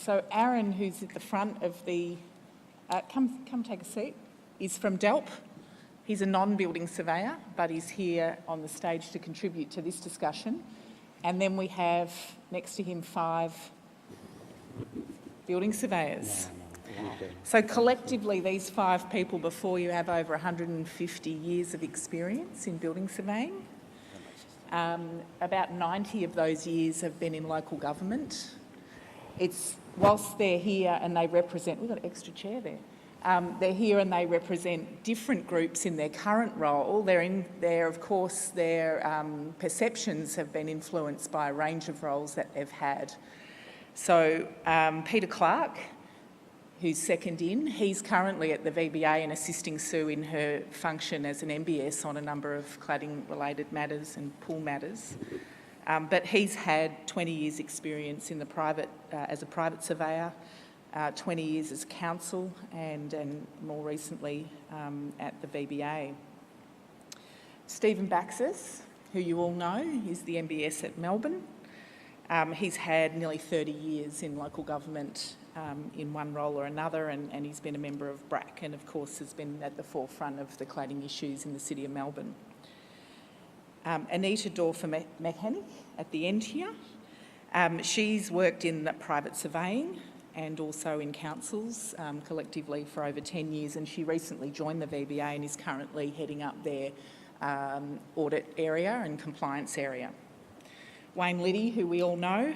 So Aaron, who's at the front of the, come take a seat, is from Delp. He's a non-building surveyor, but he's here on the stage to contribute to this discussion. And then we have next to him 5 building surveyors. So collectively, these 5 people before you have over 150 years of experience in building surveying. About 90 of those years have been in local government. Whilst they're here and they represent, we've got an extra chair there. They're here and they represent different groups in their current role. Of course, their perceptions have been influenced by a range of roles that they've had. So Peter Clark, who's second in, he's currently at the VBA and assisting Sue in her function as an MBS on a number of cladding-related matters and pool matters. But he's had 20 years' experience in the private as a private surveyor, 20 years as counsel, and more recently at the VBA. Stephen Baxis, who you all know, is the MBS at Melbourne. He's had nearly 30 years in local government in one role or another, and he's been a member of BRAC and, of course, has been at the forefront of the cladding issues in the City of Melbourne. Anita Dorfer-Mechanic at the end here. She's worked in private surveying and also in councils collectively for over 10 years, and she recently joined the VBA and is currently heading up their audit area and compliance area. Wayne Liddy, who we all know,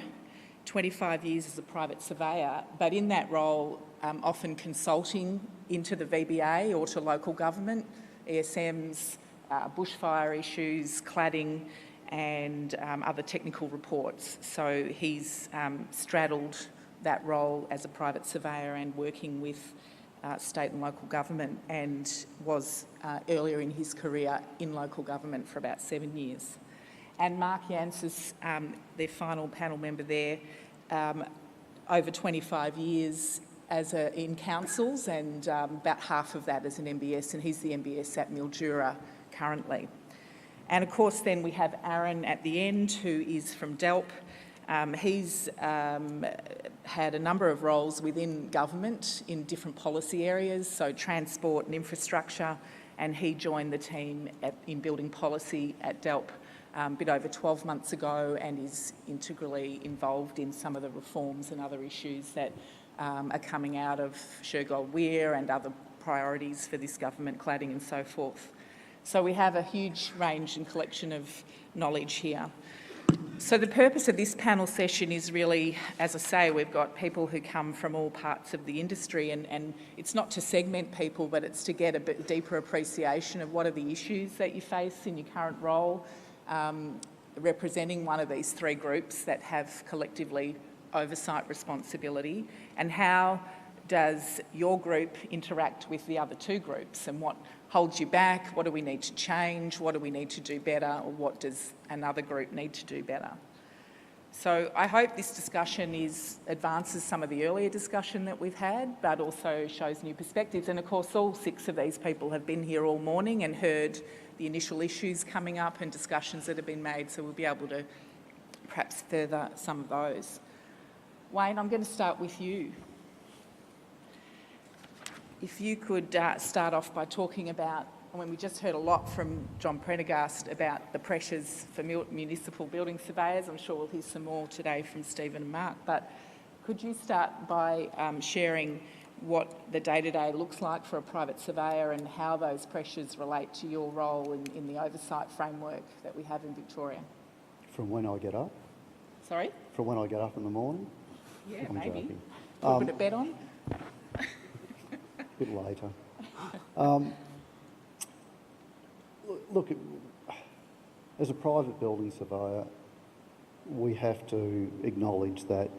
25 years as a private surveyor, but in that role often consulting into the VBA or to local government, ESMs, bushfire issues, cladding and other technical reports. So he's straddled that role as a private surveyor and working with state and local government, and was earlier in his career in local government for about 7 years. And Mark Yancey, their final panel member there, over 25 years in councils, and about half of that as an MBS, and he's the MBS at Mildura currently. And of course then we have Aaron at the end, who is from Delp. He's had a number of roles within government in different policy areas, so transport and infrastructure, and he joined the team in building policy at Delp a bit over 12 months ago, and is integrally involved in some of the reforms and other issues that are coming out of Shergold Weir and other priorities for this government, cladding and so forth. So we have a huge range and collection of knowledge here. So the purpose of this panel session is really, as I say, we've got people who come from all parts of the industry, and it's not to segment people, but it's to get a bit deeper appreciation of what are the issues that you face in your current role, representing one of these 3 groups that have collectively oversight responsibility, and how does your group interact with the other 2 groups, and what holds you back, what do we need to change, what do we need to do better, or what does another group need to do better. So I hope this discussion advances some of the earlier discussion that we've had, but also shows new perspectives. And of course all 6 of these people have been here all morning and heard the initial issues coming up and discussions that have been made, so we'll be able to perhaps further some of those. Wayne, I'm going to start with you. If you could start off by talking about, we just heard a lot from John Prendergast about the pressures for municipal building surveyors. I'm sure we'll hear some more today from Stephen and Mark, but could you start by sharing what the day-to-day looks like for a private surveyor and how those pressures relate to your role in the oversight framework that we have in Victoria? From when I get up? Sorry? From when I get up in the morning? Yeah, I'm maybe. joking. Put a bit of bed on? A bit later. Look, as a private building surveyor, we have to acknowledge that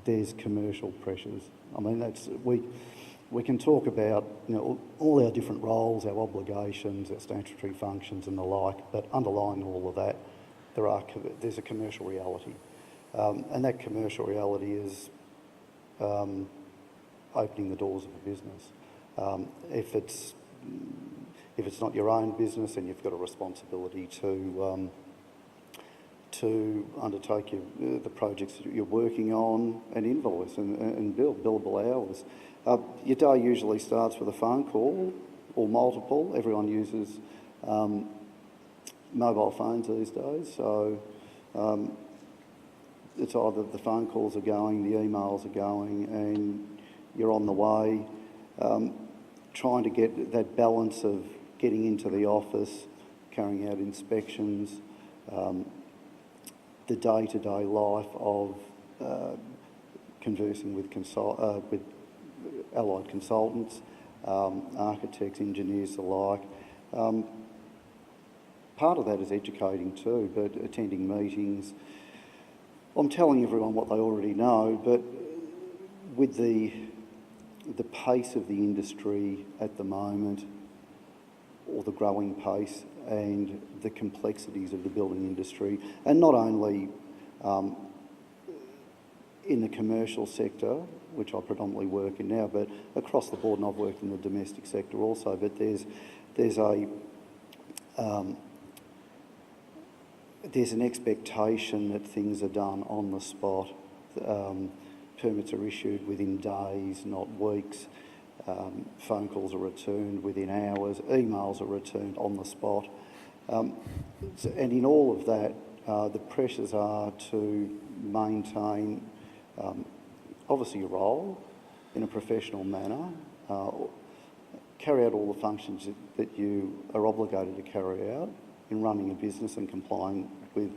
there's commercial pressures. I mean, we can talk about all our different roles, our obligations, our statutory functions and the like, but underlying all of that, there's a commercial reality, and that commercial reality is opening the doors of a business. If it's not your own business, then you've got a responsibility to to undertake the projects that you're working on and invoice and bill billable hours. Your day usually starts with a phone call or multiple. Everyone uses mobile phones these days, so it's either the phone calls are going, the emails are going, and you're on the way. Trying to get that balance of getting into the office, carrying out inspections, the day-to-day life of conversing with allied consultants, architects, engineers alike. Part of that is educating too, but attending meetings. I'm telling everyone what they already know, but with the pace of the industry at the moment, or the growing pace, and the complexities of the building industry, and not only in the commercial sector, which I predominantly work in now, but across the board, and I've worked in the domestic sector also, but there's an expectation that things are done on the spot. Permits are issued within days, not weeks. Phone calls are returned within hours. Emails are returned on the spot. And in all of that, the pressures are to maintain, obviously, your role in a professional manner, carry out all the functions that you are obligated to carry out in running a business and complying with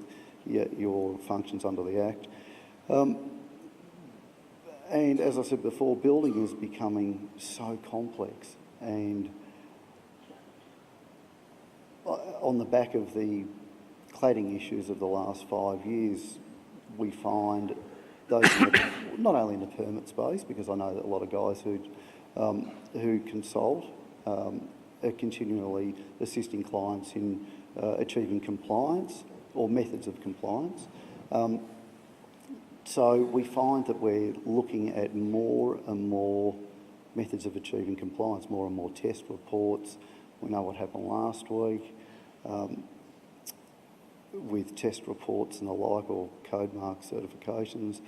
your functions under the Act. And as I said before, building is becoming so complex, and on the back of the cladding issues of the last 5 years, we find those not only in the permit space, because I know that a lot of guys who consult are continually assisting clients in achieving compliance or methods of compliance. So we find that we're looking at more and more methods of achieving compliance, more and more test reports. We know what happened last week with test reports and the like, or code mark certifications.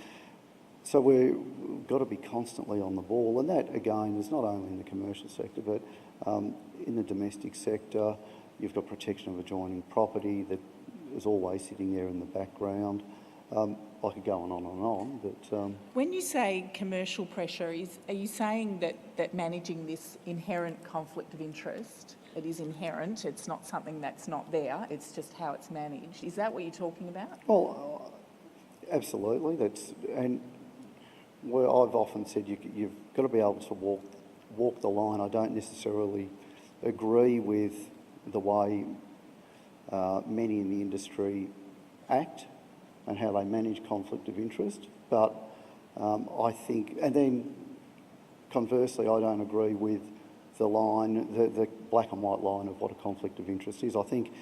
So we've got to be constantly on the ball, and that again is not only in the commercial sector, but in the domestic sector. You've got protection of adjoining property that is always sitting there in the background. I could go on, but... When you say commercial pressure, are you saying that managing this inherent conflict of interest, it is inherent, it's not something that's not there, it's just how it's managed? Is that what you're talking about? Well, absolutely. And where I've often said you've got to be able to walk the line. I don't necessarily agree with the way many in the industry act and how they manage conflict of interest, but I think, and then conversely, I don't agree with the line, the black and white line of what a conflict of interest is. I think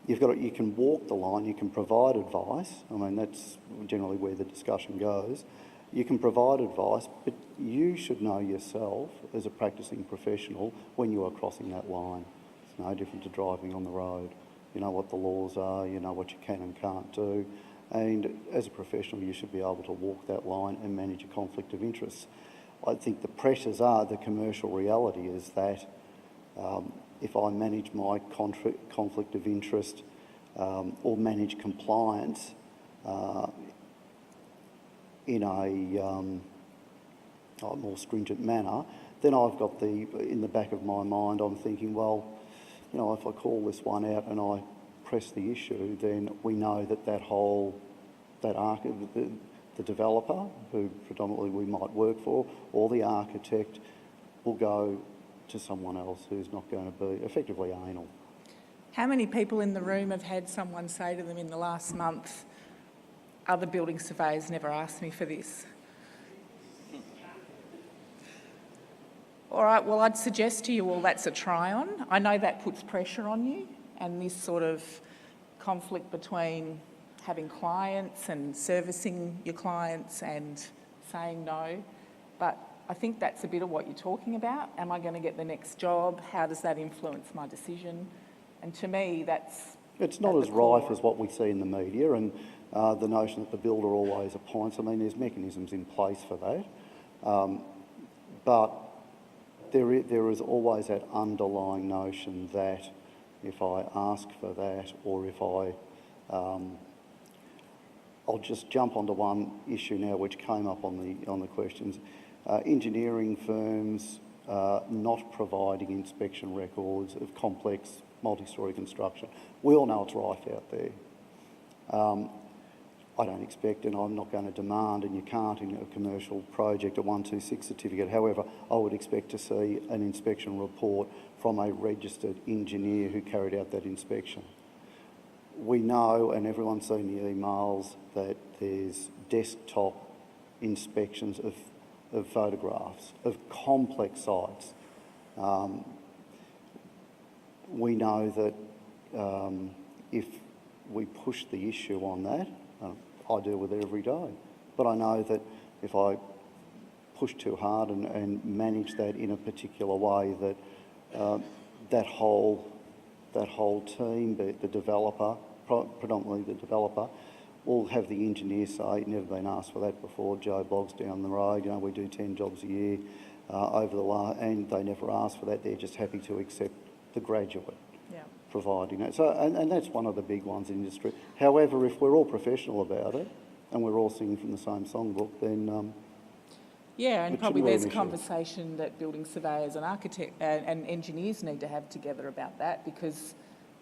you can walk the line, you can provide advice. I mean, that's generally where the discussion goes. You can provide advice, but you should know yourself as a practicing professional when you are crossing that line. It's no different to driving on the road. You know what the laws are, you know what you can and can't do. And as a professional, you should be able to walk that line and manage a conflict of interest. I think the pressures are, the commercial reality is that if I manage my conflict of interest or manage compliance in a more stringent manner, then I've got in the back of my mind, I'm thinking, well, you know, if I call this one out and I press the issue, then we know that the developer, who predominantly we might work for, or the architect, will go to someone else who's not going to be effectively anal. How many people in the room have had someone say to them in the last month, other building surveyors never asked me for this? All right, well, I'd suggest to you all that's a try-on. I know that puts pressure on you, and this sort of conflict between having clients and servicing your clients and saying no. But I think that's a bit of what you're talking about. Am I going to get the next job? How does that influence my decision? And to me, that's It's not at as the rife core. as what we see in the media, and the notion that the builder always appoints. I mean, there's mechanisms in place for that, but there is always that underlying notion that if I ask for that, or if I'll just jump onto one issue now which came up on the questions. Engineering firms not providing inspection records of complex multi-storey construction. We all know it's rife out there. I don't expect, and I'm not going to demand, and you can't in a commercial project, a 126 certificate. However, I would expect to see an inspection report from a registered engineer who carried out that inspection. We know, and everyone's seen the emails, that there's desktop inspections of photographs of complex sites. We know that if we push the issue on that, I deal with it every day, but I know that if I push too hard and manage that in a particular way, that that whole team, the developer, predominantly the developer, will have the engineer say, never been asked for that before, Joe Bloggs down the road, we do 10 jobs a year and they never asked for that, they're just happy to accept the graduate. Yeah. Providing that. So, and that's one of the big ones in industry. However, if we're all professional about it and we're all singing from the same songbook, then yeah, and it probably shouldn't there's a really issue. conversation that building surveyors and architects and engineers need to have together about that, because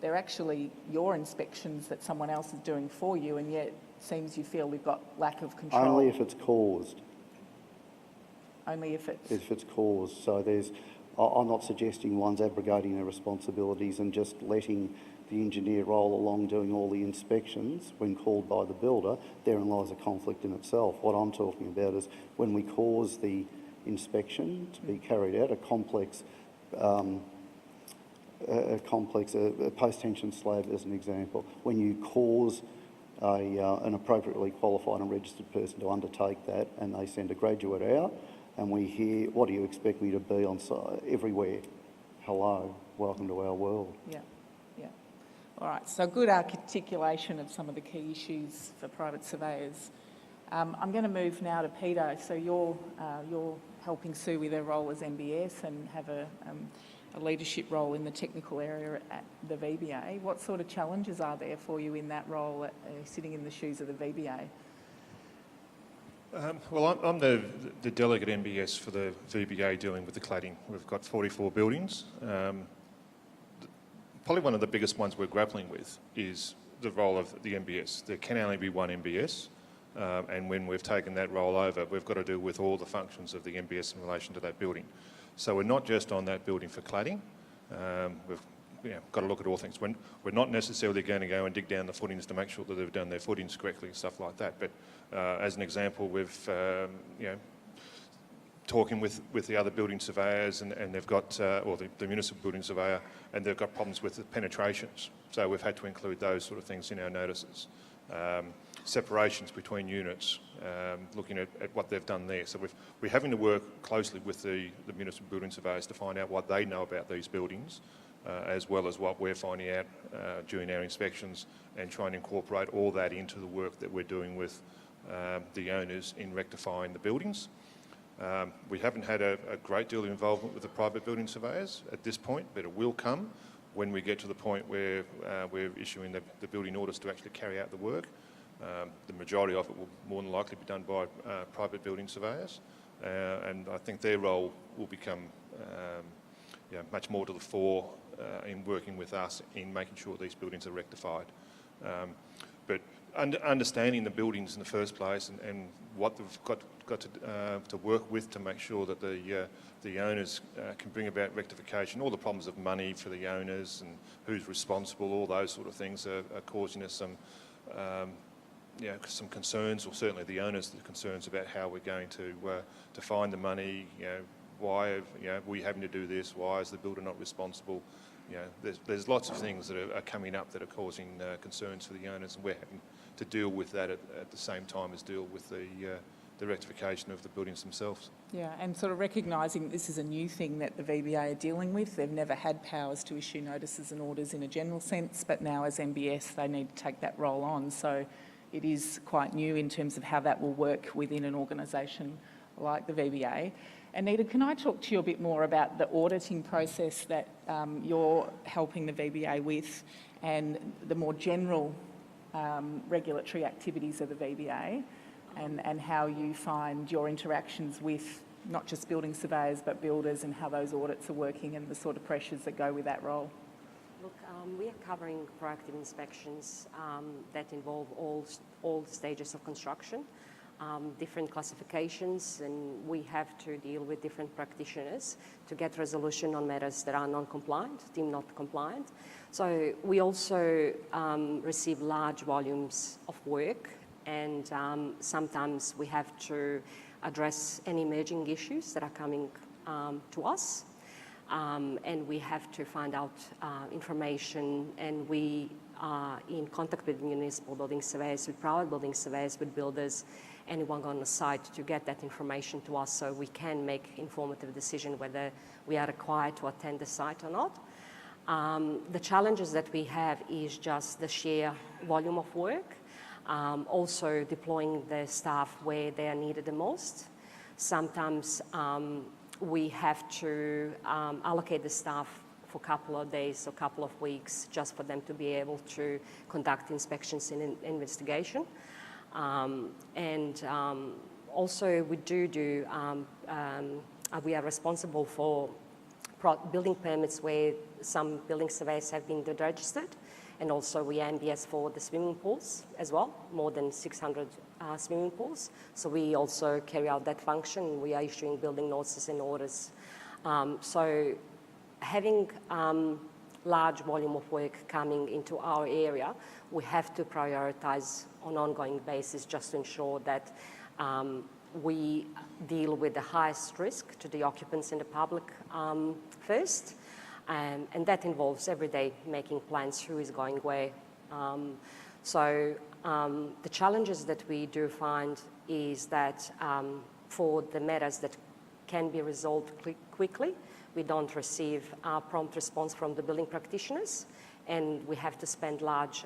they're actually your inspections that someone else is doing for you, and yet it seems you feel we've got lack of control. Only if it's caused. Only if it's... If it's caused. So I'm not suggesting one's abrogating their responsibilities and just letting the engineer roll along doing all the inspections when called by the builder. Therein lies a conflict in itself. What I'm talking about is when we cause the inspection to be carried out, a post-tension slab as an example, when you cause an appropriately qualified and registered person to undertake that and they send a graduate out, and we hear, what do you expect me to be on site? Everywhere. Hello, welcome to our world. Yeah, yeah. All right, so good articulation of some of the key issues for private surveyors. I'm going to move now to Peter. So you're helping Sue with her role as MBS and have a leadership role in the technical area at the VBA. What sort of challenges are there for you in that role, sitting in the shoes of the VBA? Well, I'm the delegate MBS for the VBA dealing with the cladding. We've got 44 buildings. Probably one of the biggest ones we're grappling with is the role of the MBS. There can only be one MBS, and when we've taken that role over, we've got to deal with all the functions of the MBS in relation to that building. So we're not just on that building for cladding. We've got to look at all things. We're not necessarily going to go and dig down the footings to make sure that they've done their footings correctly and stuff like that. But as an example, we've talking with the other building surveyors, and they've got, or the municipal building surveyor, and they've got problems with the penetrations. So we've had to include those sort of things in our notices. Separations between units, looking at what they've done there. So we're having to work closely with the municipal building surveyors to find out what they know about these buildings, as well as what we're finding out during our inspections, and try and incorporate all that into the work that we're doing with the owners in rectifying the buildings. We haven't had a great deal of involvement with the private building surveyors at this point, but it will come when we get to the point where we're issuing the building orders to actually carry out the work. The majority of it will more than likely be done by private building surveyors, and I think their role will become much more to the fore in working with us in making sure these buildings are rectified. But understanding the buildings in the first place and what they've got to work with to make sure that the owners can bring about rectification, all the problems of money for the owners and who's responsible, all those sort of things are causing us some concerns, or certainly the owners, the concerns about how we're going to find the money. Why are we having to do this? Why is the builder not responsible? There's lots of things that are coming up that are causing concerns for the owners, and we're having to deal with that at the same time as deal with the the rectification of the buildings themselves. Yeah, and sort of recognising this is a new thing that the VBA are dealing with. They've never had powers to issue notices and orders in a general sense, but now as MBS they need to take that role on. So it is quite new in terms of how that will work within an organisation like the VBA. Anita, can I talk to you a bit more about the auditing process that you're helping the VBA with and the more general regulatory activities of the VBA and how you find your interactions with not just building surveyors but builders and how those audits are working and the sort of pressures that go with that role? Look, we are covering proactive inspections that involve all stages of construction, different classifications, and we have to deal with different practitioners to get resolution on matters that are non-compliant, deemed not compliant. So we also receive large volumes of work, and sometimes we have to address any emerging issues that are coming to us. And we have to find out information, and we are in contact with municipal building surveyors, with private building surveyors, with builders, anyone on the site to get that information to us so we can make informative decision whether we are required to attend the site or not. The challenges that we have is just the sheer volume of work, also deploying the staff where they are needed the most. Sometimes we have to allocate the staff for a couple of days or a couple of weeks just for them to be able to conduct inspections and investigation. Also we are responsible for building permits where some building surveys have been registered, and also we are MBS for the swimming pools as well, more than 600 swimming pools. So we also carry out that function. We are issuing building notices and orders. So having large volume of work coming into our area, we have to prioritize on an ongoing basis just to ensure that we deal with the highest risk to the occupants and the public first. And that involves every day making plans who is going where. The challenges that we do find is that for the matters that can be resolved quickly, we don't receive a prompt response from the building practitioners, and we have to spend large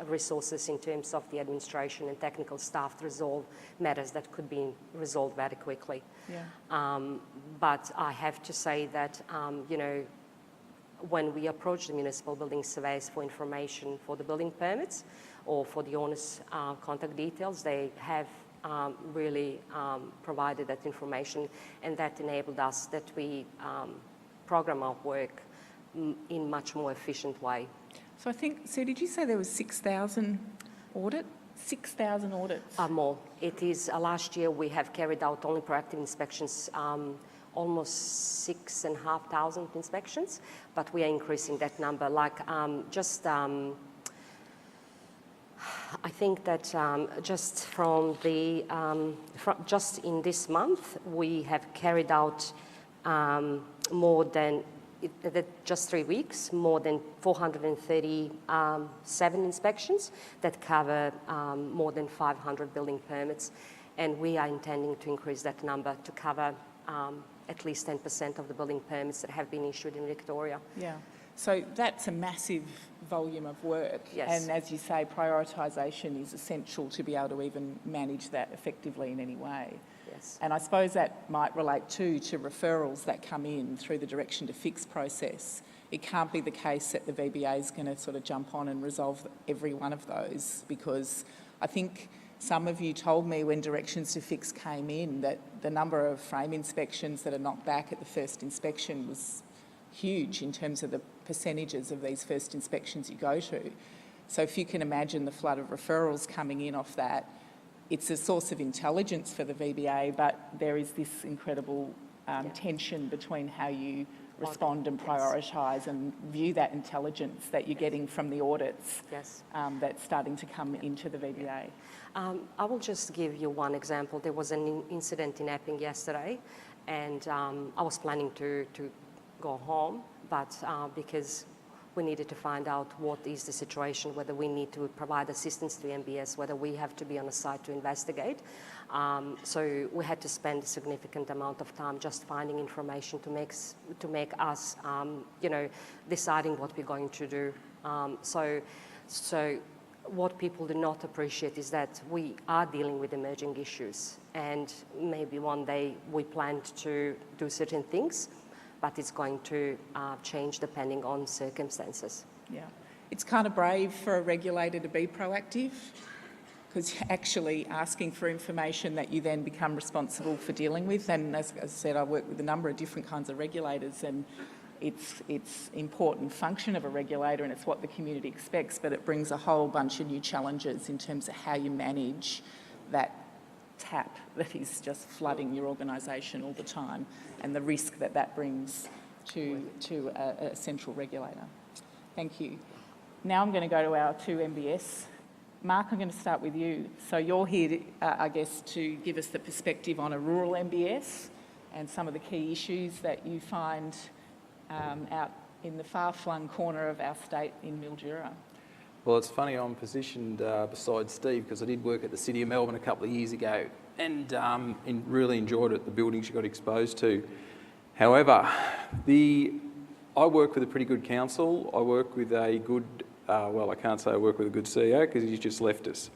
resources in terms of the administration and technical staff to resolve matters that could be resolved very quickly. Yeah. But I have to say that, when we approach the municipal building surveys for information for the building permits or for the owner's contact details, they have really provided that information, and that enabled us that we program our work in much more efficient way. So I think, Sue, did you say there was 6,000 audits? 6,000 audits? More. It is, last year we have carried out only proactive inspections, almost 6,500 inspections, but we are increasing that number. I think that just from the, just in this month, we have carried out more than, just 3 weeks, more than 437 inspections that cover more than 500 building permits. And we are intending to increase that number to cover at least 10% of the building permits that have been issued in Victoria. Yeah. So that's a massive volume of work. Yes. And as you say, prioritisation is essential to be able to even manage that effectively in any way. Yes. And I suppose that might relate too to referrals that come in through the direction to fix process. It can't be the case that the VBA is going to sort of jump on and resolve every one of those, because I think some of you told me when directions to fix came in that the number of frame inspections that are knocked back at the first inspection was huge in terms of the percentages of these first inspections you go to. So if you can imagine the flood of referrals coming in off that, it's a source of intelligence for the VBA, but there is this incredible tension between how you respond and prioritise and view that intelligence that you're getting from the audits that's starting to come into the VBA. I will just give you one example. There was an incident in Epping yesterday, and I was planning to go home, but because we needed to find out what is the situation, whether we need to provide assistance to the MBS, whether we have to be on the site to investigate. So we had to spend a significant amount of time just finding information to make us, deciding what we're going to do. So what people do not appreciate is that we are dealing with emerging issues, and maybe one day we planned to do certain things, but it's going to change depending on circumstances. Yeah. It's kind of brave for a regulator to be proactive, because you're actually asking for information that you then become responsible for dealing with. And as I said, I work with a number of different kinds of regulators, and it's important function of a regulator, and it's what the community expects, but it brings a whole bunch of new challenges in terms of how you manage that tap that is just flooding your organisation all the time, and the risk that that brings to a central regulator. Thank you. Now I'm going to go to our two MBS. Mark, I'm going to start with you. So you're here, I guess, to give us the perspective on a rural MBS and some of the key issues that you find out in the far-flung corner of our state in Mildura. Well, it's funny, I'm positioned beside Steve because I did work at the City of Melbourne a couple of years ago and really enjoyed it, the buildings you got exposed to. However, I work with a pretty good council. I work with a good, I can't say I work with a good CEO because he's just left us.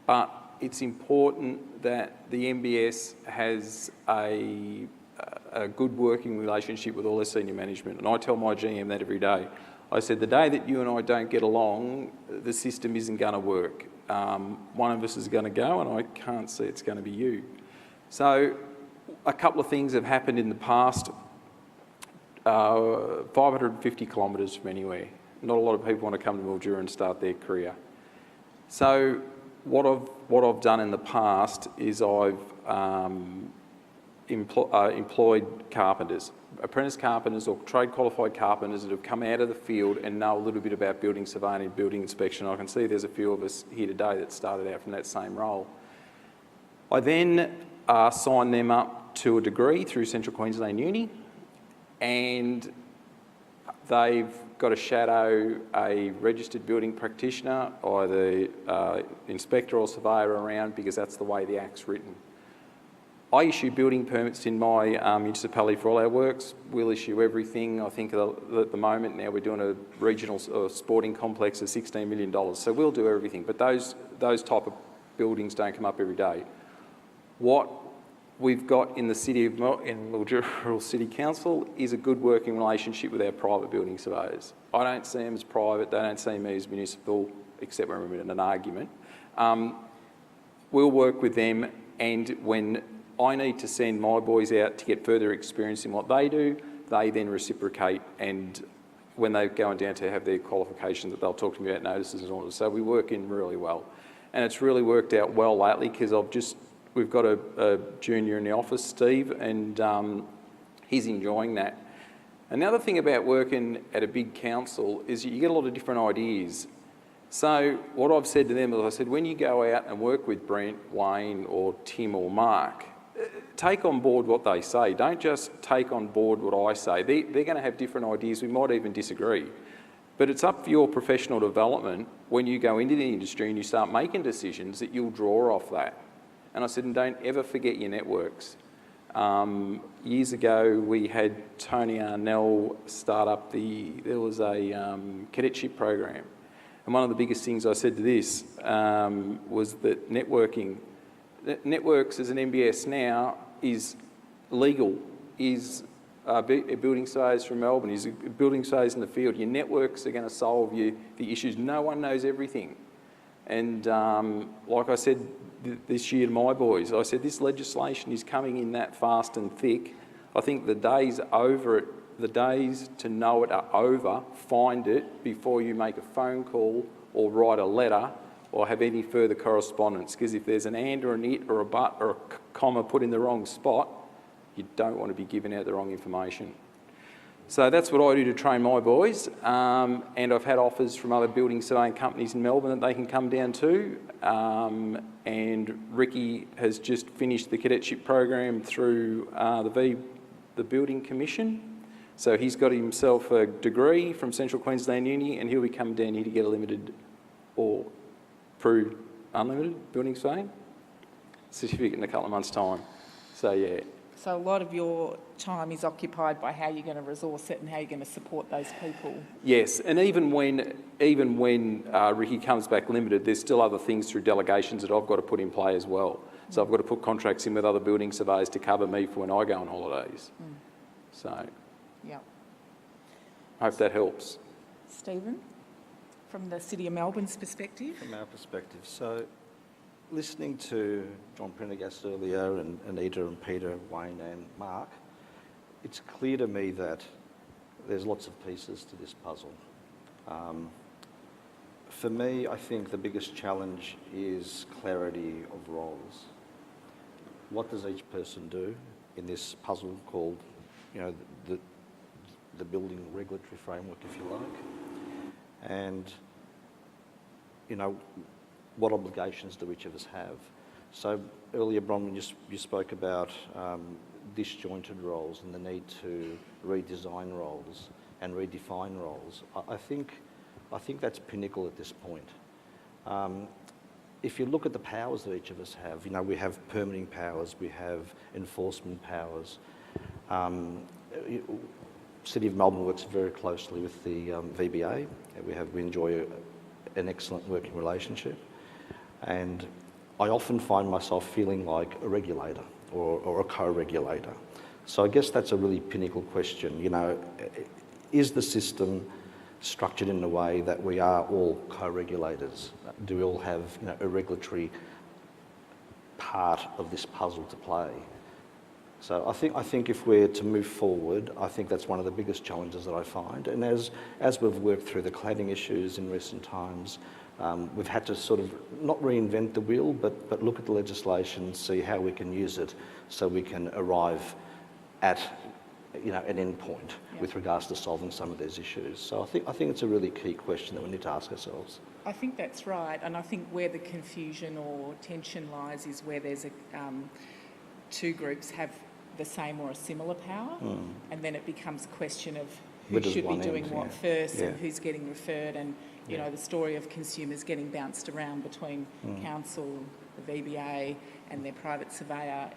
But it's important that the MBS has a good working relationship with all their senior management. And I tell my GM that every day. I said, the day that you and I don't get along, the system isn't going to work. One of us is going to go, and I can't see it's going to be you. So a couple of things have happened in the past. 550 kilometres from anywhere. Not a lot of people want to come to Mildura and start their career. So what I've done in the past is I've employed carpenters, apprentice carpenters or trade qualified carpenters that have come out of the field and know a little bit about building surveying and building inspection. I can see there's a few of us here today that started out from that same role. I then signed them up to a degree through Central Queensland Uni, and they've got to shadow a registered building practitioner, either inspector or surveyor around, because that's the way the Act's written. I issue building permits in my municipality for all our works. We'll issue everything. I think at the moment now we're doing a regional sporting complex of $16 million. So we'll do everything. But those type of buildings don't come up every day. What we've got in the city of in Mildura City Council is a good working relationship with our private building surveyors. I don't see them as private. They don't see me as municipal, except when we're in an argument. We'll work with them, and when I need to send my boys out to get further experience in what they do, they then reciprocate, and when they're going down to have their qualifications, that they'll talk to me about notices and all that. So we work in really well. And it's really worked out well lately because we've got a junior in the office, Steve, and he's enjoying that. Another thing about working at a big council is you get a lot of different ideas. So what I've said to them is, I said, when you go out and work with Brent, Wayne or Tim or Mark, take on board what they say. Don't just take on board what I say. They're going to have different ideas. We might even disagree. But it's up for your professional development when you go into the industry and you start making decisions that you'll draw off that. And I said, and don't ever forget your networks. Years ago, we had Tony Arnell start up there was a cadetship program. And one of the biggest things I said to this was that networks as an MBS now is legal, is building surveyors from Melbourne, is building surveyors in the field. Your networks are going to solve the issues. No one knows everything. And like I said this year to my boys, I said this legislation is coming in that fast and thick. I think the days to know it are over. Find it before you make a phone call or write a letter or have any further correspondence, because if there's an and or an it or a but or a comma put in the wrong spot, you don't want to be giving out the wrong information. So that's what I do to train my boys, and I've had offers from other building surveying companies in Melbourne that they can come down to, and Ricky has just finished the cadetship program through the Building Commission, So he's got himself a degree from Central Queensland Uni, and he'll be coming down here to get a limited or approved unlimited building surveying certificate in a couple of months' time. So yeah. So a lot of your time is occupied by how you're going to resource it and how you're going to support those people. Yes, and even when Ricky comes back limited, there's still other things through delegations that I've got to put in play as well. So I've got to put contracts in with other building surveyors to cover me for when I go on holidays. So Yeah. I hope that helps. Stephen, from the City of Melbourne's perspective? From our perspective, so listening to John Prendergast earlier and Anita and Peter, Wayne and Mark, it's clear to me that there's lots of pieces to this puzzle. For me, I think the biggest challenge is clarity of roles. What does each person do in this puzzle called, you know, the building regulatory framework, if you like? And, you know, what obligations do each of us have? So earlier, Bronwyn, you spoke about disjointed roles and the need to redesign roles and redefine roles. I think that's pinnacle at this point. If you look at the powers that each of us have, you know, we have permitting powers, we have enforcement powers. City of Melbourne works very closely with the VBA. We enjoy an excellent working relationship. And I often find myself feeling like a regulator or a co-regulator. So I guess that's a really pinnacle question. You know, is the system structured in a way that we are all co-regulators? Do we all have, you know, a regulatory part of this puzzle to play? So I think if we're to move forward, I think that's one of the biggest challenges that I find. And as we've worked through the cladding issues in recent times, we've had to sort of not reinvent the wheel, but look at the legislation, see how we can use it so we can arrive at, you know, an end point with regards to solving some of these issues. So I think it's a really key question that we need to ask ourselves. I think that's right, and I think where the confusion or tension lies is where there's two groups have the same or a similar power, and then it becomes a question of who should be doing what first and who's getting referred, and you know, the story of consumers getting bounced around between council, the VBA and their private surveyor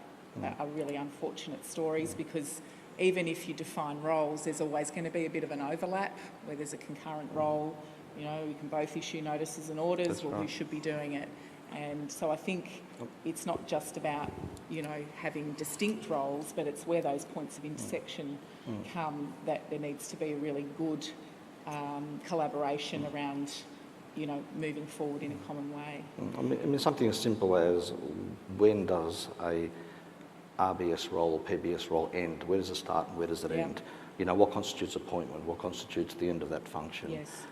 are really unfortunate stories, because even if you define roles, there's always going to be a bit of an overlap where there's a concurrent role. You know, we can both issue notices and orders, who should be doing it. And so I think it's not just about, you know, having distinct roles, but it's where those points of intersection come, that there needs to be a really good collaboration around, you know, moving forward in a common way. I mean something as simple as, when does a RBS role or PBS role end? Where does it start and where does it end? You know, what constitutes appointment? What constitutes the end of that function? Yes.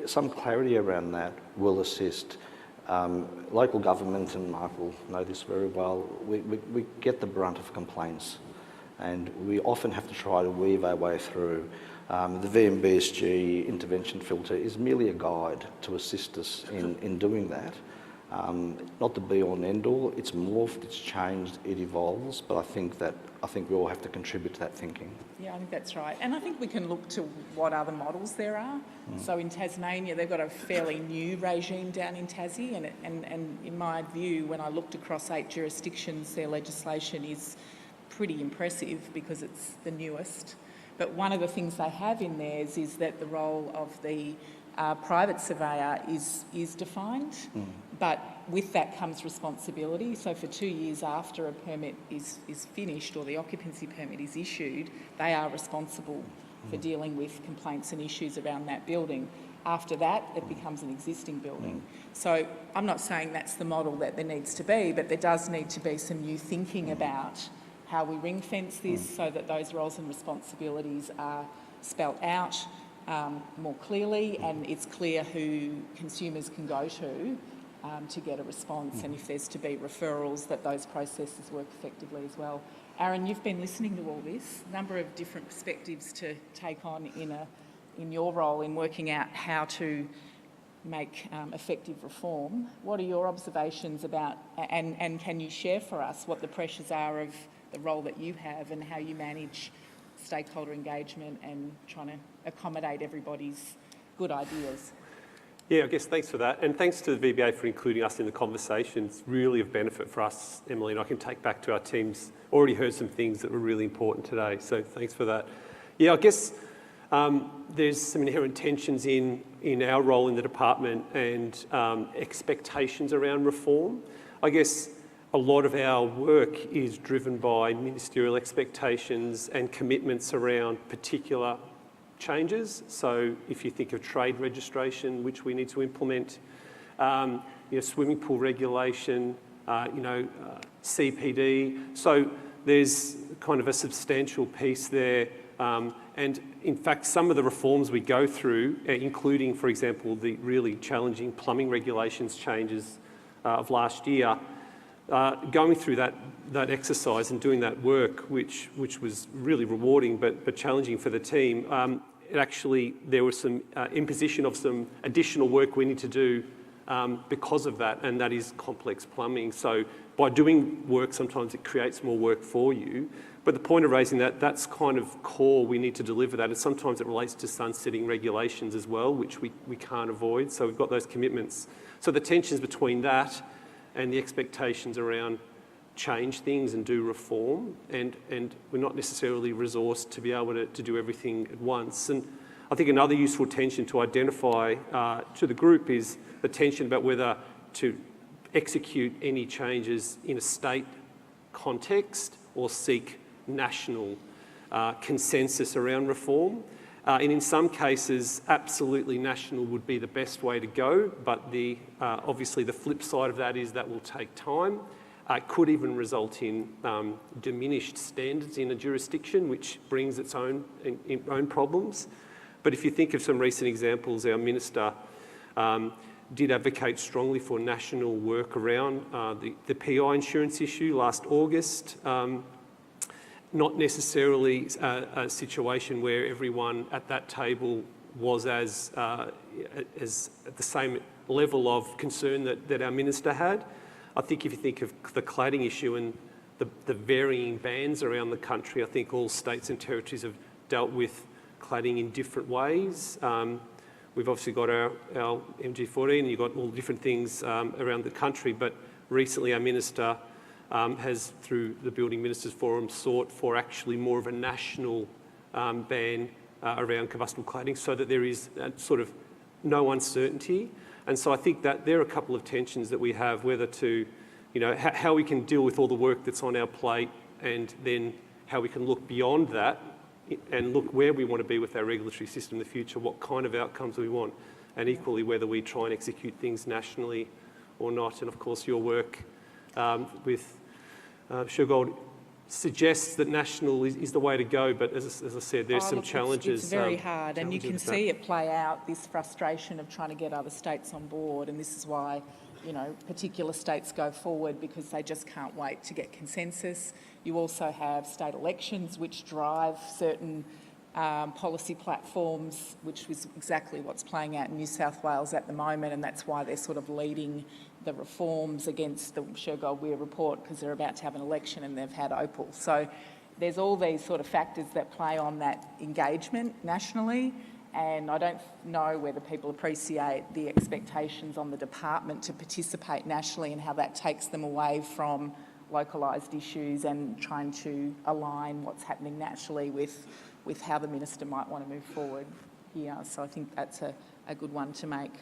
Some clarity around that will assist. Local government, and Mark will know this very well, we get the brunt of complaints, and we often have to try to weave our way through. The VMBSG intervention filter is merely a guide to assist us in doing that. Not the be all and end all. It's morphed, it's changed, it evolves, but I think we all have to contribute to that thinking. Yeah, I think that's right. And I think we can look to what other models there are. So in Tasmania, they've got a fairly new regime down in Tassie, and in my view, when I looked across 8 jurisdictions, their legislation is pretty impressive because it's the newest. But one of the things they have in theirs is that the role of the private surveyor is defined, but with that comes responsibility. So for 2 years after a permit is finished or the occupancy permit is issued, they are responsible for dealing with complaints and issues around that building. After that, it becomes an existing building. So I'm not saying that's the model that there needs to be, but there does need to be some new thinking about how we ring fence this so that those roles and responsibilities are spelt out more clearly, and it's clear who consumers can go to get a response, and if there's to be referrals, that those processes work effectively as well. Aaron, you've been listening to all this, a number of different perspectives to take on in your role in working out how to make effective reform. What are your observations about, and can you share for us what the pressures are of the role that you have and how you manage stakeholder engagement and trying to accommodate everybody's good ideas. Yeah, I guess thanks for that. And thanks to the VBA for including us in the conversation. It's really of benefit for us, Emily, and I can take back to our teams. Already heard some things that were really important today, so thanks for that. Yeah, I guess there's some inherent tensions in our role in the department and expectations around reform. I guess a lot of our work is driven by ministerial expectations and commitments around particular changes. So if you think of trade registration, which we need to implement, swimming pool regulation, CPD. So there's kind of a substantial piece there. And in fact, some of the reforms we go through, including, for example, the really challenging plumbing regulations changes of last year, going through that exercise and doing that work, which was really rewarding but challenging for the team, there was some imposition of some additional work we need to do because of that, and that is complex plumbing. So by doing work, sometimes it creates more work for you. But the point of raising that, that's kind of core. We need to deliver that, and sometimes it relates to sunsetting regulations as well, which we can't avoid. So we've got those commitments. So the tensions between that and the expectations around change things and do reform, and we're not necessarily resourced to be able to do everything at once. And I think another useful tension to identify to the group is the tension about whether to execute any changes in a state context or seek national consensus around reform. And in some cases, absolutely national would be the best way to go, but obviously the flip side of that is that will take time. It could even result in diminished standards in a jurisdiction, which brings its own problems. But if you think of some recent examples, our minister did advocate strongly for national work around the PI insurance issue last August. Not necessarily a situation where everyone at that table was as at the same level of concern that our minister had. I think if you think of the cladding issue and the varying bans around the country, I think all states and territories have dealt with cladding in different ways. We've obviously got our MG14, and you've got all different things around the country, but recently our minister has, through the Building Ministers Forum, sought for actually more of a national ban around combustible cladding so that there is sort of no uncertainty. And so I think that there are a couple of tensions that we have, whether to, how we can deal with all the work that's on our plate, and then how we can look beyond that and look where we want to be with our regulatory system in the future, what kind of outcomes we want, and equally whether we try and execute things nationally or not. And of course your work with Shergold suggests that national is the way to go, but as I said, there's some challenges. It's very hard, and you can see it play out, this frustration of trying to get other states on board, and this is why, particular states go forward, because they just can't wait to get consensus. You also have state elections which drive certain policy platforms, which is exactly what's playing out in New South Wales at the moment, and that's why they're sort of leading the reforms against the Shergold-Weir report, because they're about to have an election and they've had Opal. So there's all these sort of factors that play on that engagement nationally, and I don't know whether people appreciate the expectations on the department to participate nationally and how that takes them away from localised issues and trying to align what's happening nationally with how the minister might want to move forward here. So I think that's a good one to make.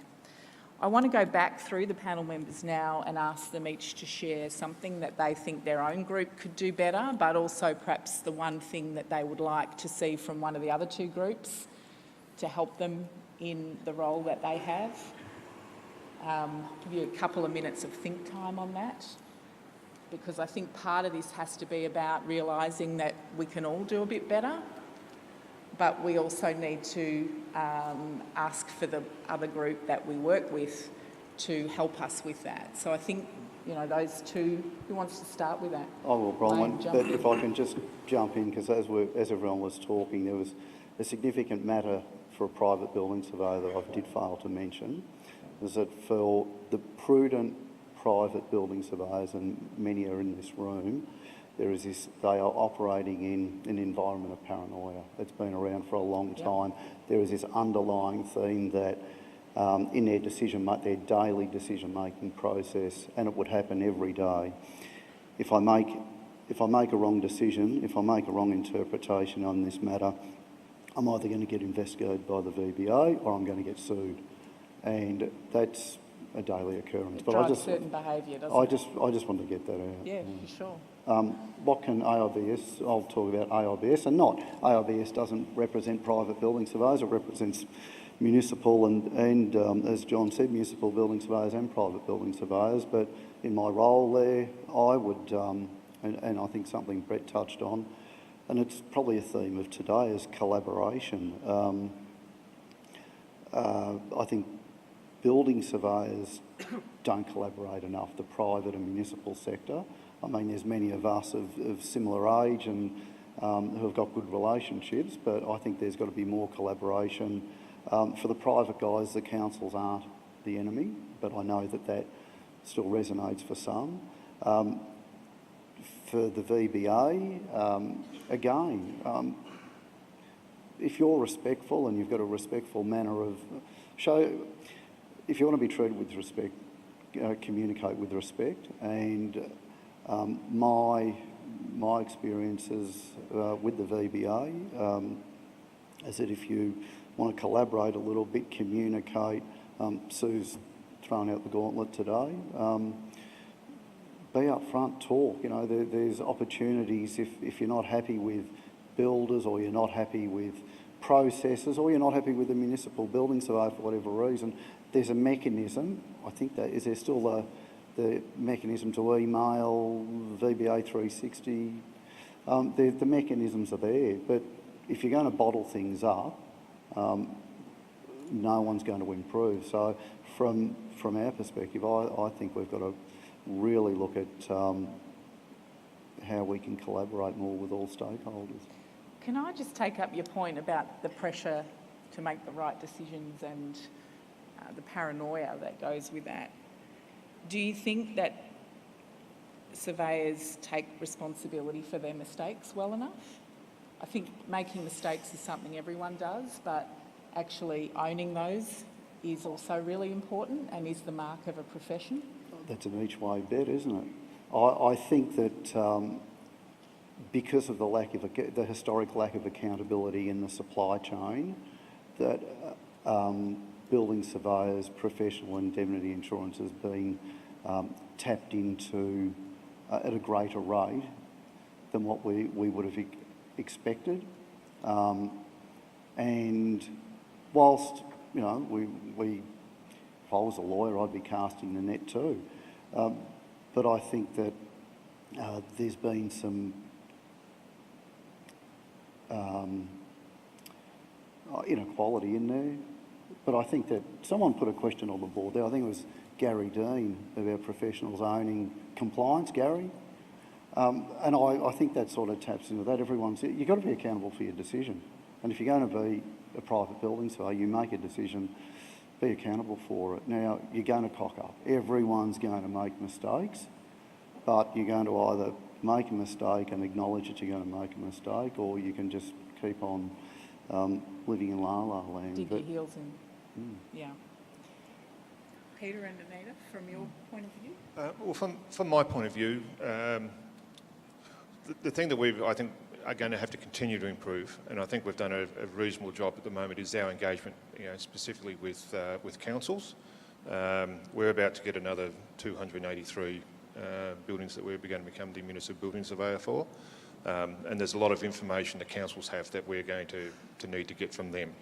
I want to go back through the panel members now and ask them each to share something that they think their own group could do better, but also perhaps the one thing that they would like to see from one of the other two groups to help them in the role that they have. I'll give you a couple of minutes of think time on that, because I think part of this has to be about realising that we can all do a bit better, but we also need to ask for the other group that we work with to help us with that. So I think, those two, who wants to start with that? I will, Bronwyn, but if I can just jump in, because as everyone was talking, there was a significant matter for a private building surveyor that I did fail to mention, is that for the prudent private building surveyors, and many are in this room, they are operating in an environment of paranoia that's been around for a long time. There is this underlying theme that in their their daily decision-making process, and it would happen every day. If I make a wrong decision, if I make a wrong interpretation on this matter, I'm either going to get investigated by the VBA or I'm going to get sued, and that's a daily occurrence. It drives certain behaviour, doesn't it? I just want to get that out. Yeah, for sure. What can AIBS, I'll talk about AIBS, and not, AIBS doesn't represent private building surveyors, it represents municipal and as John said, municipal building surveyors and private building surveyors, but in my role there, I would, and I think something Brett touched on, and it's probably a theme of today, is collaboration. I think building surveyors don't collaborate enough, the private and municipal sector. I mean, there's many of us of similar age and who have got good relationships, but I think there's got to be more collaboration. For the private guys, the councils aren't the enemy, but I know that still resonates for some. For the VBA, again, if you're respectful and you've got a respectful manner of if you want to be treated with respect, communicate with respect. And my experiences with the VBA is that if you want to collaborate a little bit, communicate. Sue's thrown out the gauntlet today. Be up front, talk. You know, there's opportunities if you're not happy with builders, or you're not happy with processes, or you're not happy with the municipal building surveyor for whatever reason, there's a mechanism. I think that, is there still the mechanism to email VBA 360? The mechanisms are there, but if you're going to bottle things up, no one's going to improve. So from our perspective, I think we've got to really look at how we can collaborate more with all stakeholders. Can I just take up your point about the pressure to make the right decisions and the paranoia that goes with that? Do you think that surveyors take responsibility for their mistakes well enough? I think making mistakes is something everyone does, but actually owning those is also really important and is the mark of a profession. That's an each way bet, isn't it? I think that because of the historic lack of accountability in the supply chain, that building surveyors' professional indemnity insurance has been tapped into at a greater rate than what we would have expected. And whilst, you know, if I was a lawyer, I'd be casting the net too. But I think that there's been some inequality in there. But I think that someone put a question on the board there. I think it was Gary Dean of our professionals owning compliance, Gary. And I think that sort of taps into that. You've got to be accountable for your decision. And if you're going to be a private building surveyor, you make a decision, be accountable for it. Now, you're going to cock up. Everyone's going to make mistakes, but you're going to either make a mistake and acknowledge that you're going to make a mistake, or you can just keep on living in la-la land. Dig your heels in. Yeah. Peter and Anita, from your point of view? Well, from my point of view, the thing that I think are going to have to continue to improve, and I think we've done a reasonable job at the moment, is our engagement, specifically with councils. We're about to get another 283 buildings that we're going to become the municipal building surveyor for, and there's a lot of information that councils have that we're going to need to get from them.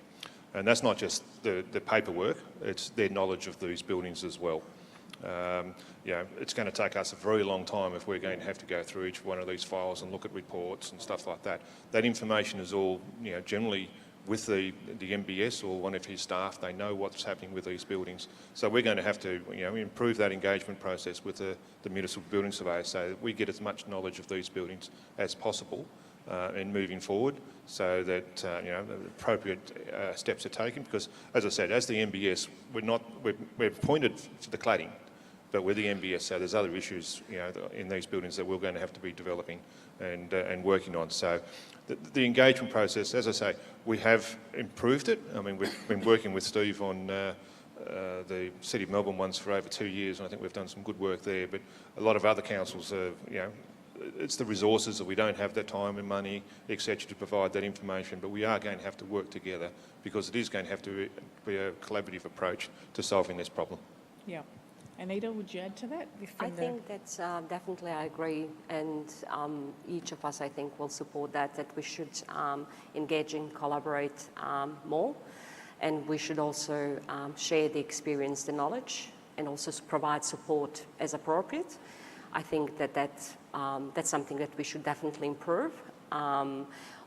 And that's not just the paperwork, it's their knowledge of these buildings as well. It's going to take us a very long time if we're going to have to go through each one of these files and look at reports and stuff like that. That information is all, generally with the MBS or one of his staff. They know what's happening with these buildings. So we're going to have to, improve that engagement process with the municipal building surveyor so that we get as much knowledge of these buildings as possible in moving forward, so that appropriate steps are taken. Because, as I said, as the MBS, we're appointed for the cladding, but with the MBSO, there's other issues, in these buildings that we're going to have to be developing and working on. So the engagement process, as I say, we have improved it. I mean, we've been working with Steve on the City of Melbourne ones for over 2 years, and I think we've done some good work there. But a lot of other councils are, it's the resources that we don't have that time and money, etc., to provide that information. But we are going to have to work together because it is going to have to be a collaborative approach to solving this problem. Yeah. Anita, would you add to that? I think that's definitely, I agree, and each of us, I think, will support that we should engage and collaborate more, and we should also share the experience, the knowledge, and also provide support as appropriate. I think that's something that we should definitely improve.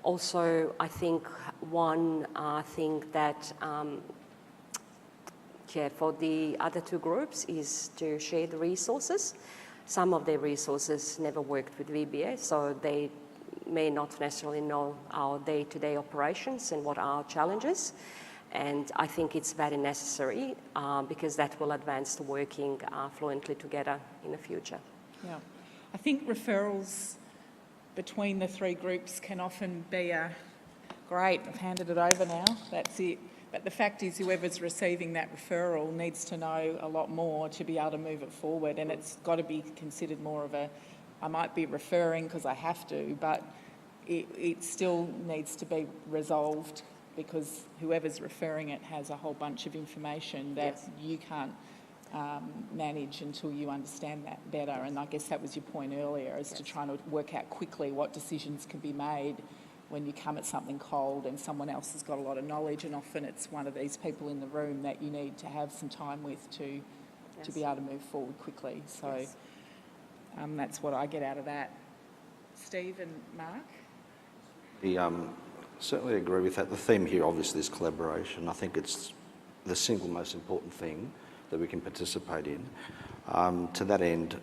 Also, I think one thing that for the other two groups is to share the resources. Some of their resources never worked with VBA, so they may not necessarily know our day-to-day operations and what are our challenges. And I think it's very necessary because that will advance to working fluently together in the future. Yeah. I think referrals between the three groups can often be great, I've handed it over now, that's it. But the fact is whoever's receiving that referral needs to know a lot more to be able to move it forward, and it's got to be considered more of I might be referring because I have to, but it still needs to be resolved because whoever's referring it has a whole bunch of information that you can't manage until you understand that better. And I guess that was your point earlier, is to try to work out quickly what decisions can be made when you come at something cold and someone else has got a lot of knowledge, and often it's one of these people in the room that you need to have some time with to be able to move forward quickly. So that's what I get out of that. Steve and Mark? Certainly agree with that. The theme here obviously is collaboration. I think it's the single most important thing that we can participate in. To that end,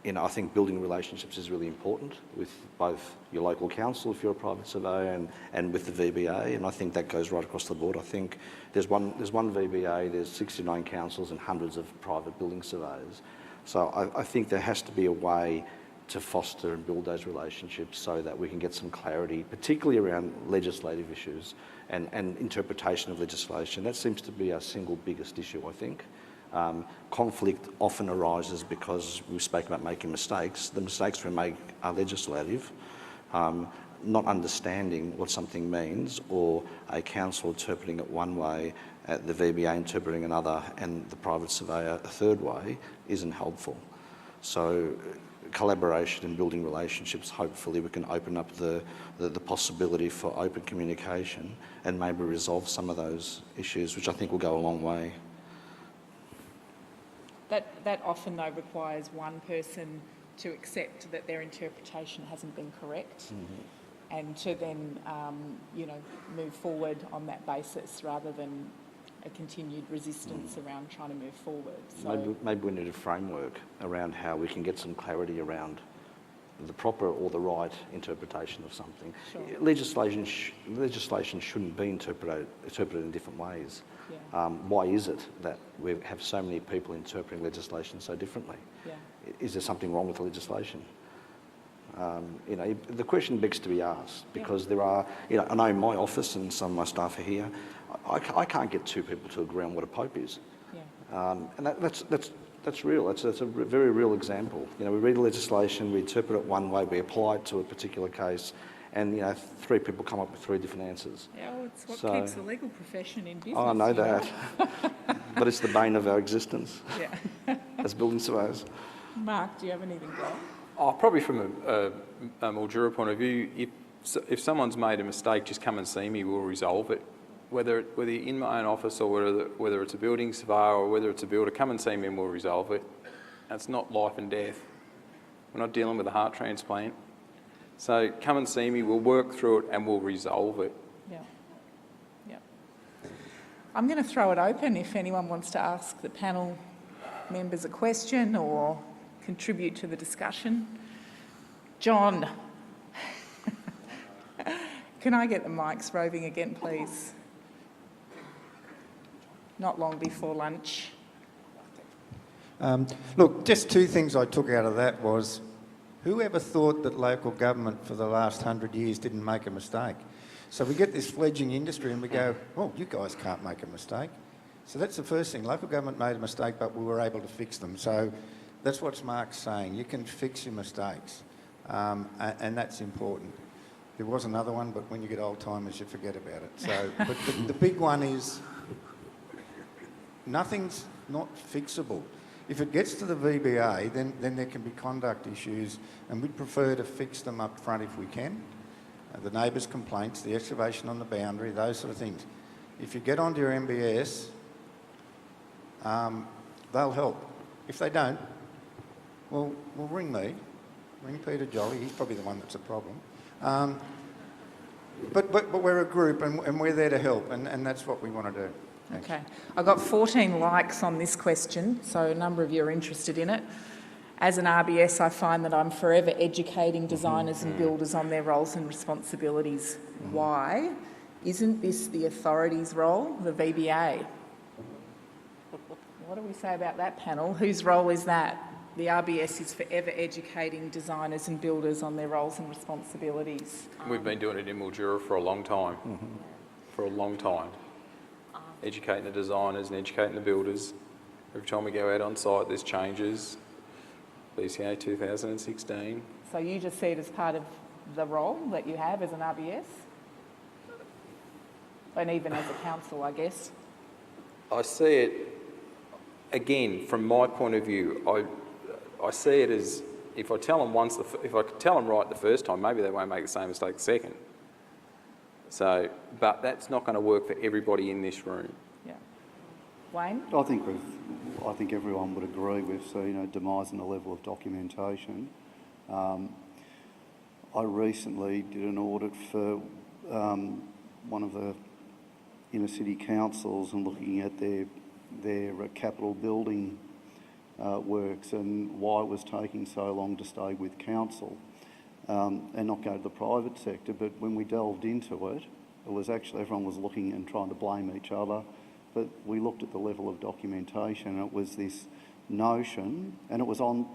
I think building relationships is really important with both your local council, if you're a private surveyor, and with the VBA, and I think that goes right across the board. I think there's one VBA, there's 69 councils and hundreds of private building surveyors. So I think there has to be a way to foster and build those relationships so that we can get some clarity, particularly around legislative issues and interpretation of legislation. That seems to be our single biggest issue, I think. Conflict often arises because we spoke about making mistakes. The mistakes we make are legislative, not understanding what something means, or a council interpreting it one way, the VBA interpreting another, and the private surveyor a third way isn't helpful. So collaboration and building relationships, hopefully we can open up the possibility for open communication and maybe resolve some of those issues, which I think will go a long way. That often, though, requires one person to accept that their interpretation hasn't been correct, and to then, move forward on that basis rather than a continued resistance around trying to move forward. So maybe we need a framework around how we can get some clarity around the proper or the right interpretation of something. Sure. Legislation shouldn't be interpreted in different ways. Yeah. Why is it that we have so many people interpreting legislation so differently? Yeah. Is there something wrong with the legislation? The question begs to be asked because there are, I know in my office and some of my staff are here, I can't get two people to agree on what a pope is. Yeah. And that's real. That's a very real example. We read the legislation, we interpret it one way, we apply it to a particular case, and three people come up with three different answers. Yeah, well, it's what keeps the legal profession in business. I know that, but it's the bane of our existence as building surveyors. Mark, do you have anything to add? Probably from a more juror point of view, if someone's made a mistake, just come and see me, we'll resolve it. Whether you're in my own office or whether it's a building surveyor or whether it's a builder, come and see me and we'll resolve it. And it's not life and death. We're not dealing with a heart transplant. So come and see me, we'll work through it and we'll resolve it. Yeah. Yeah. I'm going to throw it open if anyone wants to ask the panel members a question or contribute to the discussion. John, can I get the mics roving again, please? Not long before lunch. Look, just two things I took out of that was, whoever thought that local government for the last 100 years didn't make a mistake? So we get this fledgling industry and we go, oh, you guys can't make a mistake. So that's the first thing. Local government made a mistake, but we were able to fix them. So that's what Mark's saying. You can fix your mistakes, and that's important. There was another one, but when you get old-timers, you forget about it. So, but the big one is, nothing's not fixable. If it gets to the VBA, then there can be conduct issues, and we'd prefer to fix them up front if we can. The neighbours' complaints, the excavation on the boundary, those sort of things. If you get onto your MBS, they'll help. If they don't, well, ring me. Ring Peter Jolly. He's probably the one that's a problem. But we're a group and we're there to help, and that's what we want to do. Thanks. Okay. I got 14 likes on this question, so a number of you are interested in it. As an RBS, I find that I'm forever educating designers and builders on their roles and responsibilities. Why? Isn't this the authority's role, the VBA? What do we say about that panel? Whose role is that? The RBS is forever educating designers and builders on their roles and responsibilities. We've been doing it in Mildura for a long time. For a long time. Educating the designers and educating the builders. Every time we go out on site, there's changes. BCA 2016. So you just see it as part of the role that you have as an RBS? And even as a council, I guess. I see it, again, from my point of view, I see it as, if I tell them once, if I tell them right the first time, maybe they won't make the same mistake the second. So, but that's not going to work for everybody in this room. Yeah. Wayne? I think everyone would agree we've seen a demise in the level of documentation. I recently did an audit for one of the inner city councils and looking at their capital building works and why it was taking so long to stay with council and not go to the private sector. But when we delved into it, it was actually everyone was looking and trying to blame each other. But we looked at the level of documentation, and it was this notion, and it was on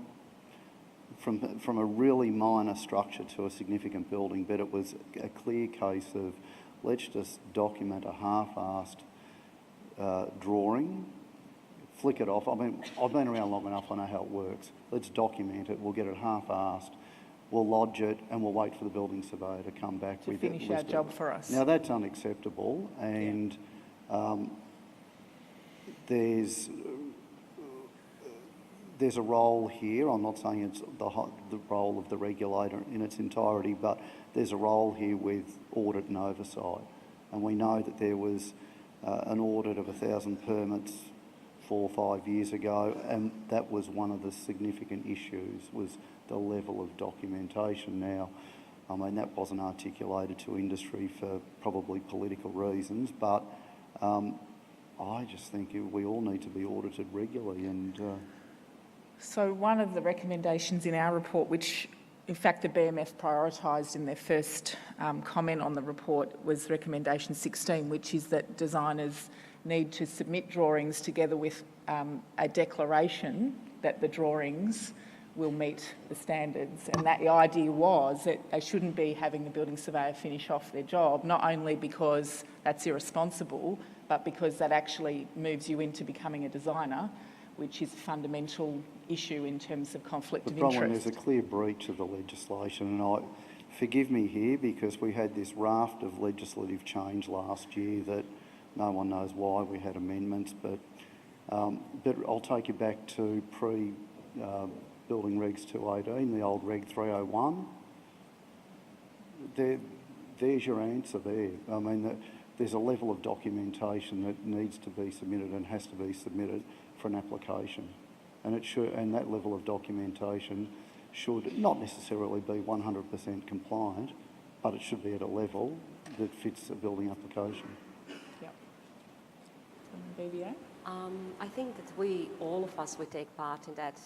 from a really minor structure to a significant building, but it was a clear case of let's just document a half-assed drawing, flick it off. I mean, I've been around long enough, I know how it works. Let's document it, we'll get it half-assed, we'll lodge it, and we'll wait for the building surveyor to come back with it. To finish our job for us. Now, that's unacceptable, and there's a role here. I'm not saying it's the role of the regulator in its entirety, but there's a role here with audit and oversight. And we know that there was an audit of 1,000 permits 4 or 5 years ago, and that was one of the significant issues, was the level of documentation. Now, I mean, that wasn't articulated to industry for probably political reasons, but I just think we all need to be audited regularly. And So one of the recommendations in our report, which in fact the BMF prioritised in their first comment on the report, was recommendation 16, which is that designers need to submit drawings together with a declaration that the drawings will meet the standards. And that the idea was that they shouldn't be having the building surveyor finish off their job, not only because that's irresponsible, but because that actually moves you into becoming a designer, which is a fundamental issue in terms of conflict of interest. The problem is a clear breach of the legislation, and forgive me here because we had this raft of legislative change last year that no one knows why we had amendments, but I'll take you back to pre-Building Regs 218, the old Reg 301. There's your answer there. I mean, there's a level of documentation that needs to be submitted and has to be submitted for an application. And that level of documentation should not necessarily be 100% compliant, but it should be at a level that fits a building application. Yep. BBA? I think that all of us, we take part in that,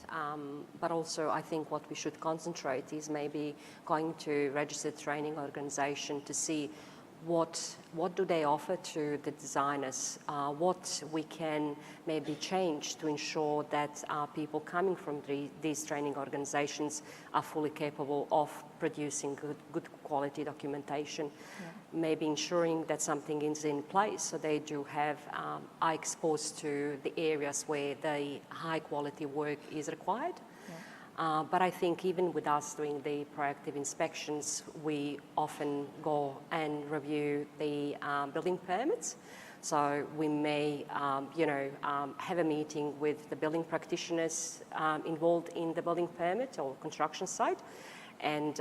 but also I think what we should concentrate is maybe going to registered training organisation to see what do they offer to the designers? What we can maybe change to ensure that people coming from these training organisations are fully capable of producing good quality documentation. Yeah. Maybe ensuring that something is in place so they do have are exposed to the areas where the high quality work is required. But I think even with us doing the proactive inspections, we often go and review the building permits. So we may, have a meeting with the building practitioners involved in the building permit or construction site, and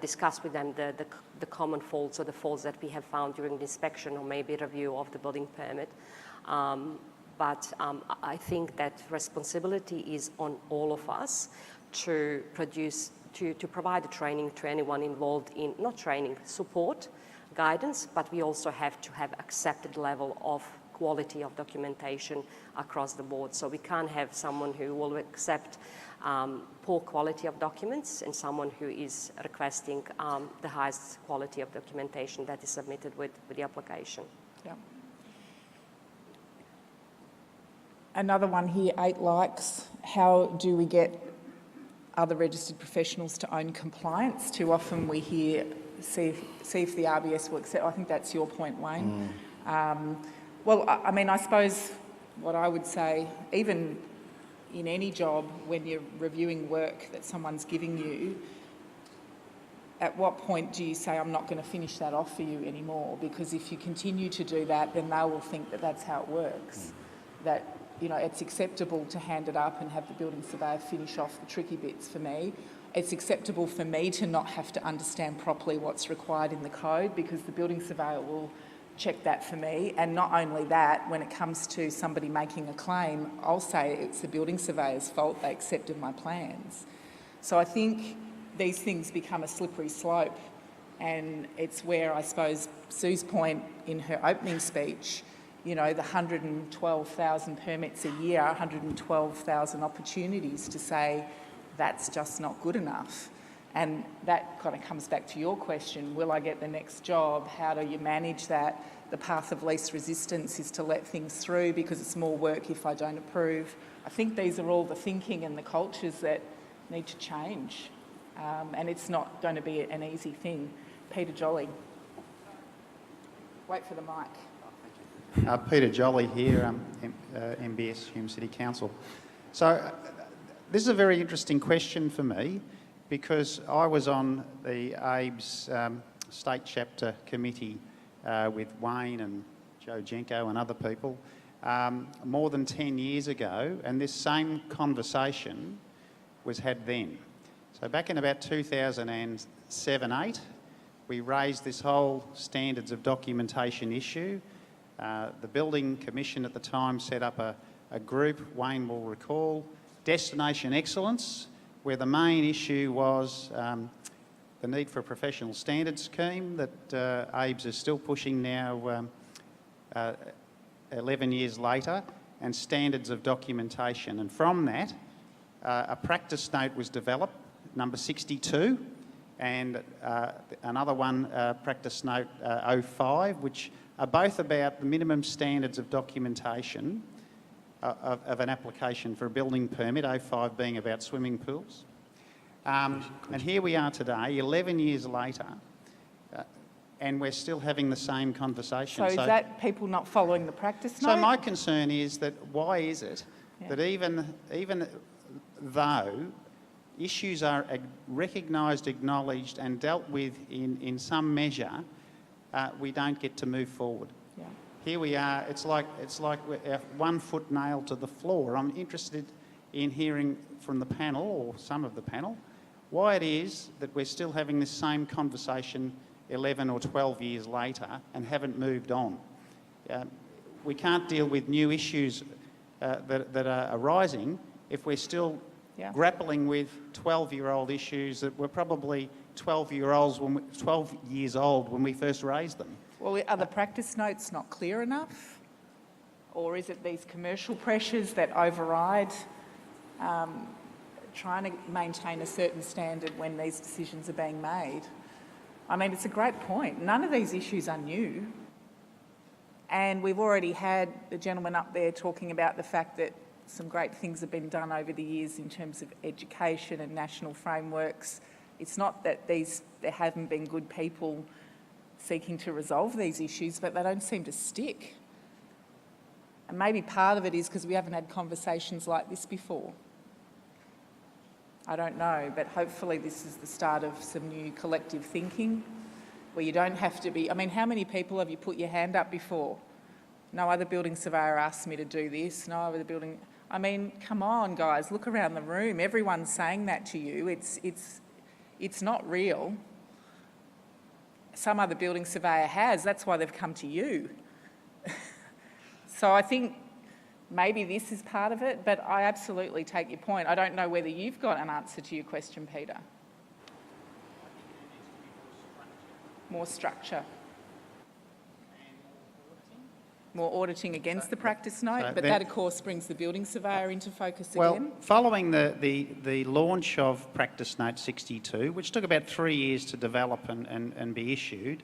discuss with them the common faults or the faults that we have found during the inspection or maybe review of the building permit. But I think that responsibility is on all of us to provide the training to anyone involved in, not training, support, guidance, but we also have to have accepted level of quality of documentation across the board. So we can't have someone who will accept poor quality of documents and someone who is requesting the highest quality of documentation that is submitted with the application. Yeah. Another one here, 8 likes. How do we get other registered professionals to own compliance? Too often we hear, see if the RBS will accept. I think that's your point, Wayne. Well, I mean, I suppose what I would say, even in any job, when you're reviewing work that someone's giving you, at what point do you say, I'm not going to finish that off for you anymore? Because if you continue to do that, then they will think that that's how it works. That, it's acceptable to hand it up and have the building surveyor finish off the tricky bits for me. It's acceptable for me to not have to understand properly what's required in the code because the building surveyor will check that for me. And not only that, when it comes to somebody making a claim, I'll say it's the building surveyor's fault, they accepted my plans. So I think these things become a slippery slope, and it's where I suppose Sue's point in her opening speech, the 112,000 permits a year, 112,000 opportunities to say that's just not good enough. And that kind of comes back to your question, will I get the next job? How do you manage that? The path of least resistance is to let things through because it's more work if I don't approve. I think these are all the thinking and the cultures that need to change. And it's not going to be an easy thing. Peter Jolly. Wait for the mic. Peter Jolly here, MBS, Hume City Council. So this is a very interesting question for me because I was on the ABES State Chapter Committee with Wayne and Joe Jenko and other people more than 10 years ago, and this same conversation was had then. So back in about 2007-8, we raised this whole standards of documentation issue. The Building Commission at the time set up a group, Wayne will recall, Destination Excellence, where the main issue was the need for a professional standards scheme that ABES is still pushing now 11 years later, and standards of documentation. And from that, a practice note was developed, number 62, and another one, practice note 05, which are both about the minimum standards of documentation of an application for a building permit, 05 being about swimming pools. And here we are today, 11 years later, and we're still having the same conversation. So is that people not following the practice note? So my concern is that why is it that even though issues are recognised, acknowledged and dealt with in some measure, we don't get to move forward. Yeah. Here we are, it's like we're 1 foot nailed to the floor. I'm interested in hearing from the panel, or some of the panel, why it is that we're still having this same conversation 11 or 12 years later and haven't moved on. We can't deal with new issues that are arising if we're still grappling with 12-year-old issues that were probably 12 years old when we first raised them. Well, are the practice notes not clear enough? Or is it these commercial pressures that override trying to maintain a certain standard when these decisions are being made? I mean, it's a great point. None of these issues are new. And we've already had the gentleman up there talking about the fact that some great things have been done over the years in terms of education and national frameworks. It's not that there haven't been good people seeking to resolve these issues, but they don't seem to stick. And maybe part of it is because we haven't had conversations like this before. I don't know, but hopefully this is the start of some new collective thinking where you don't have to be... I mean, how many people have you put your hand up before? No other building surveyor asked me to do this. No other building... I mean, come on, guys, look around the room. Everyone's saying that to you. It's not real. Some other building surveyor has. That's why they've come to you. So I think maybe this is part of it, but I absolutely take your point. I don't know whether you've got an answer to your question, Peter. More structure. More auditing against the practice note, but that, of course, brings the building surveyor into focus again. Well, following the launch of Practice Note 62, which took about 3 years to develop and be issued,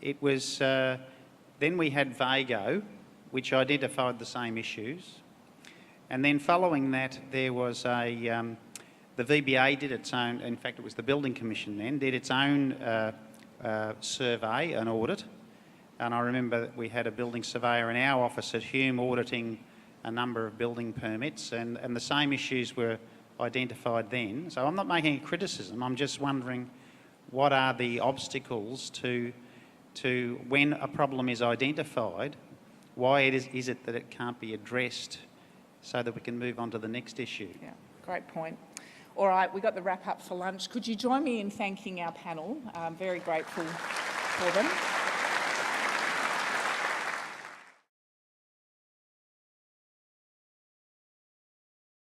it was... then we had VAGO, which identified the same issues. And then following that, there was the VBA did its own, in fact, it was the Building Commission then, did its own survey and audit. And I remember that we had a building surveyor in our office at Hume auditing a number of building permits, and the same issues were identified then. So I'm not making a criticism, I'm just wondering what are the obstacles to when a problem is identified, why is it that it can't be addressed so that we can move on to the next issue? Yeah, great point. All right, we've got the wrap up for lunch. Could you join me in thanking our panel? I'm very grateful for them.